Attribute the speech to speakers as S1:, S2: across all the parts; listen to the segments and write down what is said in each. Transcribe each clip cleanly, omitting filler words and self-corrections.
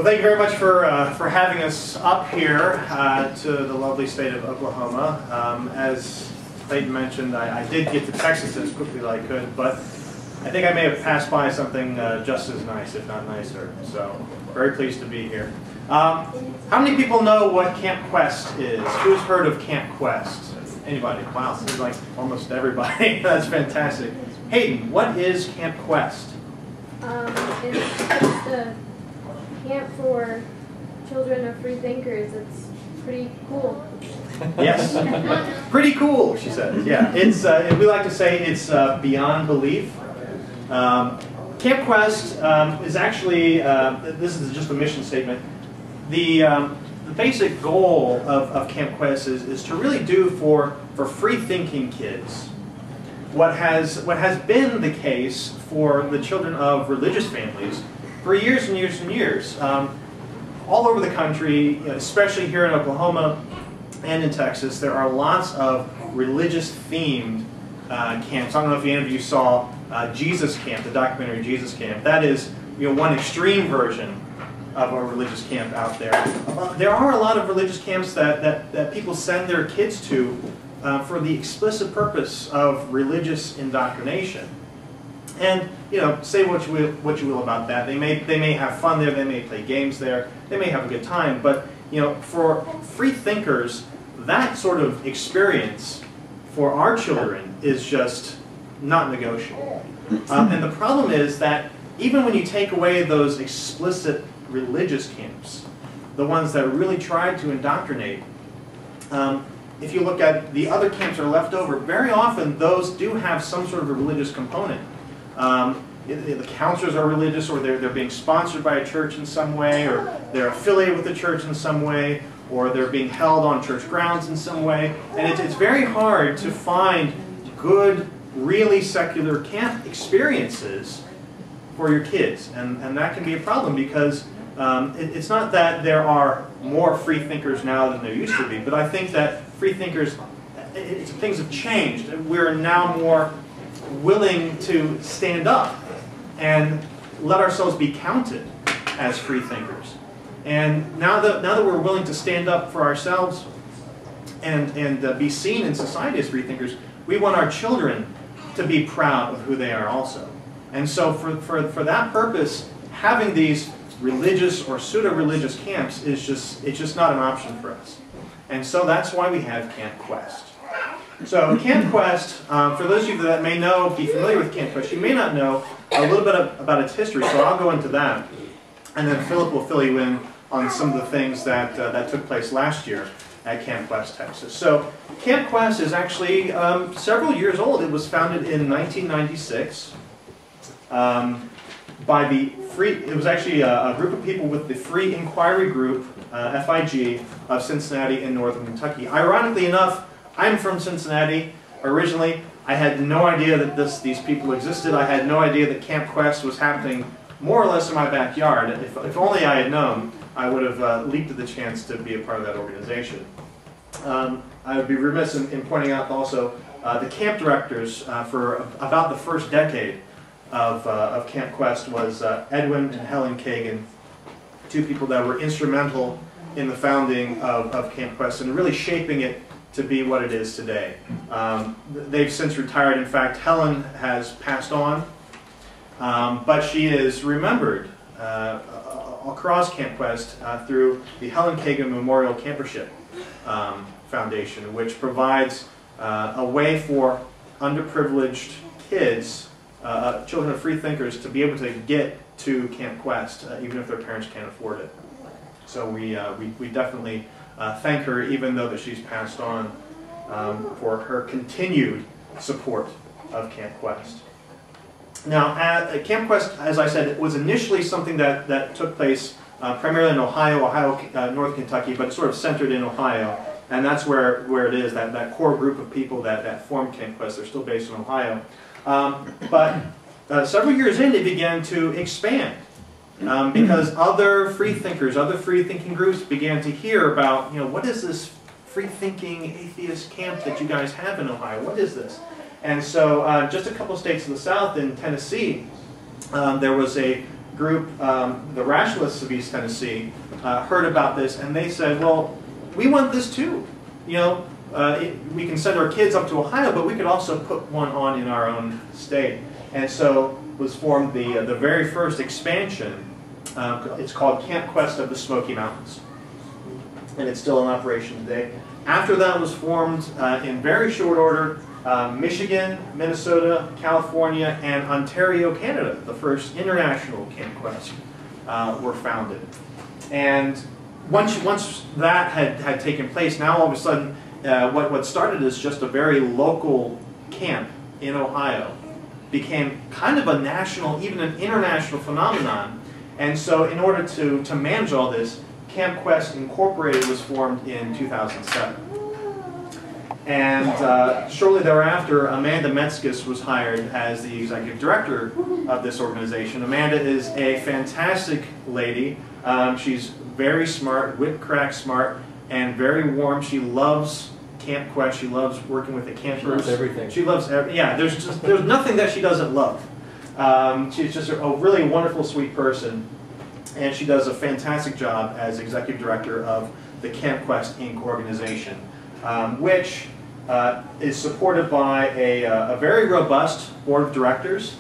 S1: Well, thank you very much for having us up here to the lovely state of Oklahoma. As Clayton mentioned, I did get to Texas as quickly as I could, but I think I may have passed by something just as nice, if not nicer. So, very pleased to be here. How many people know what Camp Quest is? Who's heard of Camp Quest? Anybody? Wow, seems like almost everybody. That's fantastic. Hayden, what is Camp Quest?
S2: It's just a camp for children of freethinkers. It's pretty cool.
S1: Yes, pretty cool, she says. Yeah, it's we like to say it's beyond belief. Camp Quest is actually this is just a mission statement. The basic goal of Camp Quest is to really do for free-thinking kids what has been the case for the children of religious families for years and years and years. All over the country, especially here in Oklahoma and in Texas, there are lots of religious-themed camps. I don't know if any of you saw Jesus Camp, the documentary Jesus Camp. That is, one extreme version of a religious camp out there. There are a lot of religious camps that people send their kids to for the explicit purpose of religious indoctrination. And say what you will about that. They may have fun there. They may play games there. They may have a good time. But for free thinkers, that sort of experience for our children is just not negotiable. And the problem is that even when you take away those explicit religious camps, the ones that really try to indoctrinate, if you look at the other camps that are left over, very often those do have some sort of a religious component. The counselors are religious, or they're being sponsored by a church in some way, or they're affiliated with the church in some way, or they're being held on church grounds in some way. And it's very hard to find good, really secular camp experiences for your kids. And that can be a problem because it's not that there are more free thinkers now than there used to be, but I think that free thinkers, things have changed. We're now more willing to stand up and let ourselves be counted as free thinkers. And now that we're willing to stand up for ourselves and be seen in society as free thinkers, we want our children to be proud of who they are also. And so for that purpose, having these religious or pseudo-religious camps it's just not an option for us. And so that's why we have Camp Quest. So Camp Quest, for those of you that may be familiar with Camp Quest, you may not know a little bit about its history, so I'll go into that. And then Philip will fill you in on some of the things that took place last year at Camp Quest, Texas. So Camp Quest is actually several years old. It was founded in 1996 by it was actually a group of people with the Free Inquiry Group, FIG, of Cincinnati in northern Kentucky. Ironically enough, I'm from Cincinnati originally. I had no idea that these people existed. I had no idea that Camp Quest was happening more or less in my backyard. If only I had known, I would have leaped at the chance to be a part of that organization. I would be remiss in pointing out also the camp directors for about the first decade of Camp Quest was Edwin and Helen Kagan, two people that were instrumental in the founding of Camp Quest and really shaping it to be what it is today. They've since retired. In fact, Helen has passed on, but she is remembered across Camp Quest through the Helen Kagan Memorial Campership Foundation, which provides a way for underprivileged kids, children of free thinkers, to be able to get to Camp Quest, even if their parents can't afford it. So we definitely thank her, even though that she's passed on, for her continued support of Camp Quest. Now, at Camp Quest, as I said, it was initially something that took place primarily in Ohio, North Kentucky, but sort of centered in Ohio. And that's where it is, that core group of people that formed Camp Quest. They're still based in Ohio. But several years in, it began to expand. Because other free thinkers, other free thinking groups began to hear about, what is this free thinking atheist camp that you guys have in Ohio? What is this? And so just a couple states in the south, in Tennessee, there was a group, the rationalists of East Tennessee, heard about this, and they said, well, we want this too. You know, we can send our kids up to Ohio, but we could also put one on in our own state. And so was formed the very first expansion. It's called Camp Quest of the Smoky Mountains, and it's still in operation today. After that was formed in very short order, Michigan, Minnesota, California, and Ontario, Canada, the first international Camp Quest, were founded. And once that had taken place, now all of a sudden, what started as just a very local camp in Ohio became kind of a national, even an international phenomenon. And so in order to manage all this, Camp Quest Incorporated was formed in 2007. And shortly thereafter, Amanda Metzges was hired as the executive director of this organization. Amanda is a fantastic lady. She's very smart, whip crack smart, and very warm. She loves Camp Quest. She loves working with the campers. She loves
S3: everything.
S1: She loves yeah. There's nothing that she doesn't love. She's just a really wonderful, sweet person, and she does a fantastic job as executive director of the Camp Quest Inc. organization, which is supported by a very robust board of directors.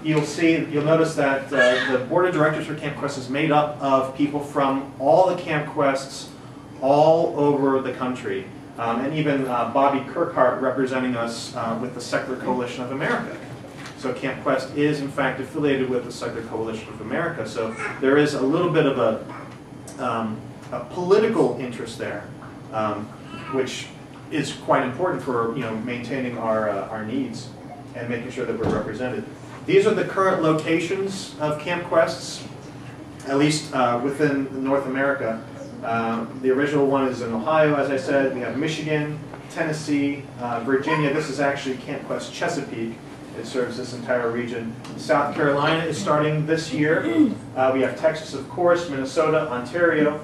S1: You'll notice that the board of directors for Camp Quest is made up of people from all the Camp Quests all over the country. And even Bobby Kirkhart representing us with the Secular Coalition of America. So Camp Quest is in fact affiliated with the Secular Coalition of America. So there is a little bit of a political interest there, which is quite important for maintaining our needs and making sure that we're represented. These are the current locations of Camp Quests, at least within North America. The original one is in Ohio, as I said. We have Michigan, Tennessee, Virginia. This is actually Camp Quest Chesapeake. It serves this entire region. South Carolina is starting this year. We have Texas, of course, Minnesota, Ontario.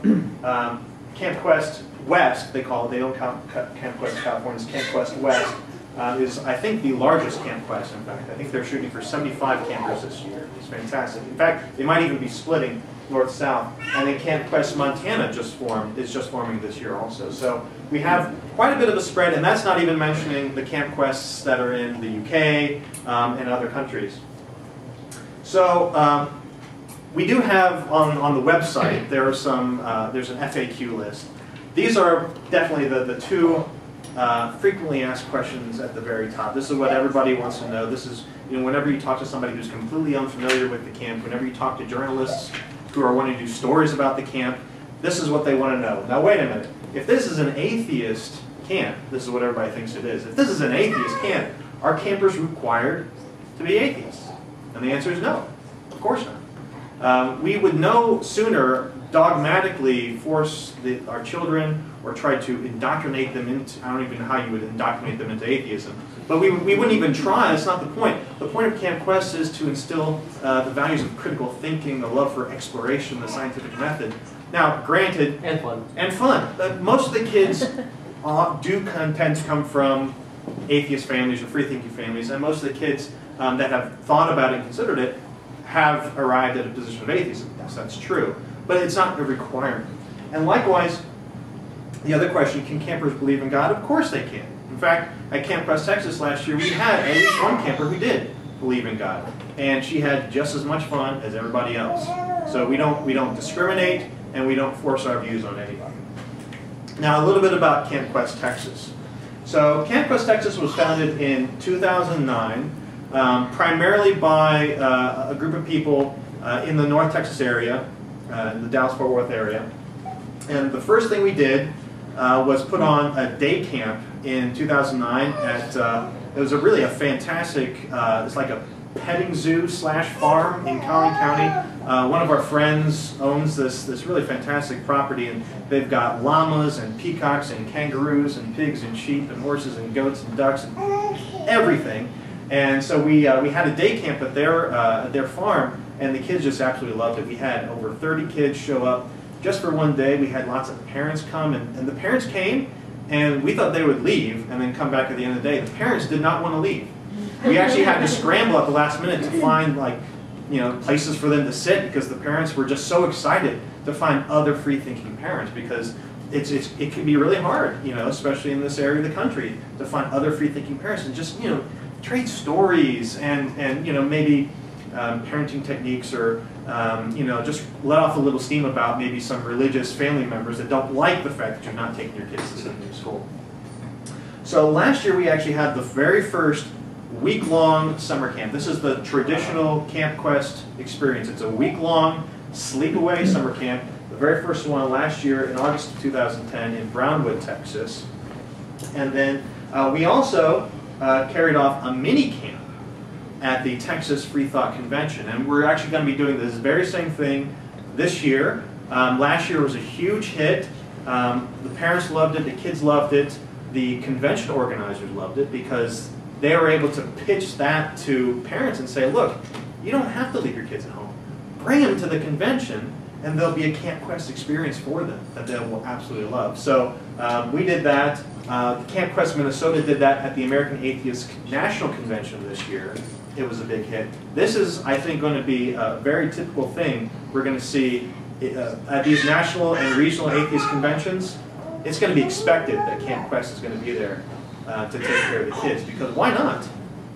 S1: Camp Quest West, they call it. They don't count Camp Quest California. It's Camp Quest West is, I think, the largest Camp Quest, in fact. I think they're shooting for 75 campers this year. It's fantastic. In fact, they might even be splitting north-south. And then Camp Quest Montana is just forming this year also. So we have quite a bit of a spread, and that's not even mentioning the Camp Quests that are in the UK and other countries. So we do have on the website, there's an FAQ list. These are definitely the two frequently asked questions at the very top. This is what everybody wants to know. This is, whenever you talk to somebody who's completely unfamiliar with the camp, whenever you talk to journalists who are wanting to do stories about the camp, this is what they want to know. Now wait a minute. If this is an atheist camp, this is what everybody thinks it is. If this is an atheist camp, are campers required to be atheists? And the answer is no. Of course not. We would no sooner dogmatically force our children or try to indoctrinate them into, I don't even know how you would indoctrinate them into atheism, but we wouldn't even try. That's not the point. The point of Camp Quest is to instill the values of critical thinking, the love for exploration, the scientific method. Now, granted...
S3: And fun.
S1: And fun. Most of the kids do tend to come from atheist families or free-thinking families, and most of the kids that have thought about it and considered it have arrived at a position of atheism. Yes, that's true. But it's not a requirement. And likewise, the other question, can campers believe in God? Of course they can. In fact, at Camp Quest, Texas last year, we had at least one camper who did believe in God. And she had just as much fun as everybody else. So we don't discriminate, and we don't force our views on anybody. Now, a little bit about Camp Quest, Texas. So Camp Quest, Texas was founded in 2009, primarily by a group of people in the North Texas area, in the Dallas-Fort Worth area. And the first thing we did was put on a day camp in 2009 at, it was really a fantastic, it's like a petting zoo / farm in Collin County. One of our friends owns this really fantastic property, and they've got llamas and peacocks and kangaroos and pigs and sheep and horses and goats and ducks and everything. And so we had a day camp at their farm, and the kids just absolutely loved it. We had over 30 kids show up just for one day. We had lots of parents come, and the parents came, and we thought they would leave and then come back at the end of the day. The parents did not want to leave. We actually had to scramble at the last minute to find like places for them to sit, because the parents were just so excited to find other free-thinking parents, because it can be really hard, especially in this area of the country, to find other free-thinking parents and just trade stories and maybe parenting techniques, or just let off a little steam about maybe some religious family members that don't like the fact that you're not taking your kids to Sunday school. So last year we actually had the very first week-long summer camp. This is the traditional Camp Quest experience. It's a week-long sleep-away summer camp. The very first one last year in August of 2010 in Brownwood, Texas. And then we also carried off a mini camp at the Texas Free Thought Convention. And we're actually going to be doing this very same thing this year. Last year was a huge hit. The parents loved it, the kids loved it, the convention organizers loved it, because they were able to pitch that to parents and say, look, you don't have to leave your kids at home. Bring them to the convention, and there'll be a Camp Quest experience for them that they will absolutely love. So we did that. Camp Quest Minnesota did that at the American Atheist National Convention this year. It was a big hit. This is, I think, going to be a very typical thing we're going to see at these national and regional atheist conventions. It's going to be expected that Camp Quest is going to be there to take care of the kids, because why not?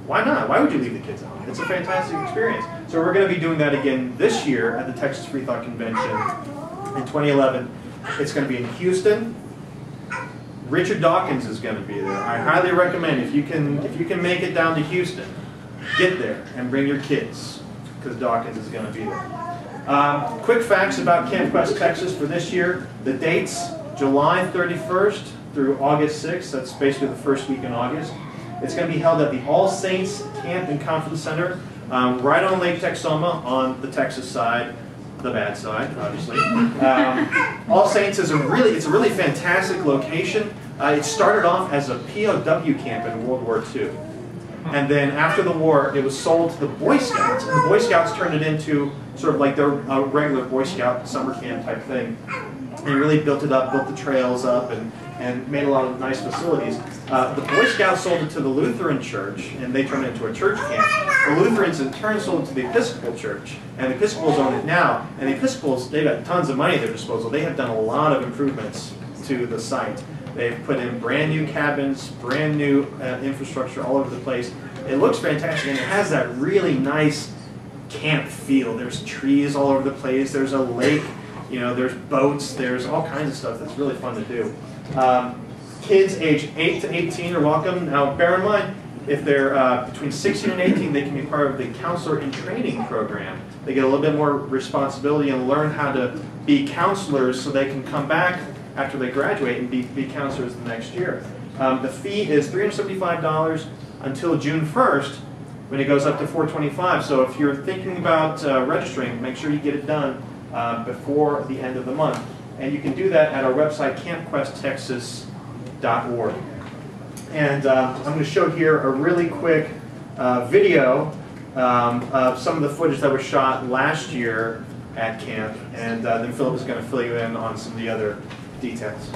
S1: Why not? Why would you leave the kids at home? It's a fantastic experience. So we're going to be doing that again this year at the Texas Free Thought Convention in 2011. It's going to be in Houston. Richard Dawkins is going to be there. I highly recommend, if you can make it down to Houston, get there and bring your kids, because Dawkins is going to be there. Quick facts about Camp Quest Texas for this year. The dates: July 31st through August 6th. That's basically the first week in August. It's going to be held at the All Saints Camp and Conference Center, right on Lake Texoma on the Texas side, the bad side, obviously. All Saints is it's a really fantastic location. It started off as a POW camp in World War II. And then after the war, it was sold to the Boy Scouts. And the Boy Scouts turned it into sort of like their regular Boy Scout summer camp type thing. And really built it up, built the trails up, and made a lot of nice facilities. The Boy Scouts sold it to the Lutheran Church, and they turned it into a church camp. The Lutherans in turn sold it to the Episcopal Church, and the Episcopals own it now. And the Episcopals, they've got tons of money at their disposal. They have done a lot of improvements to the site. They've put in brand new cabins, brand new infrastructure all over the place. It looks fantastic, and it has that really nice camp feel. There's trees all over the place. There's a lake. There's boats, there's all kinds of stuff that's really fun to do. Kids age 8 to 18 are welcome. Now, bear in mind, if they're between 16 and 18, they can be part of the Counselor in Training program. They get a little bit more responsibility and learn how to be counselors, so they can come back after they graduate and be counselors the next year. The fee is $375 until June 1st, when it goes up to $425. So if you're thinking about registering, make sure you get it done before the end of the month. And you can do that at our website, campquesttexas.org. And I'm going to show here a really quick video of some of the footage that was shot last year at camp, and then Philip is going to fill you in on some of the other details.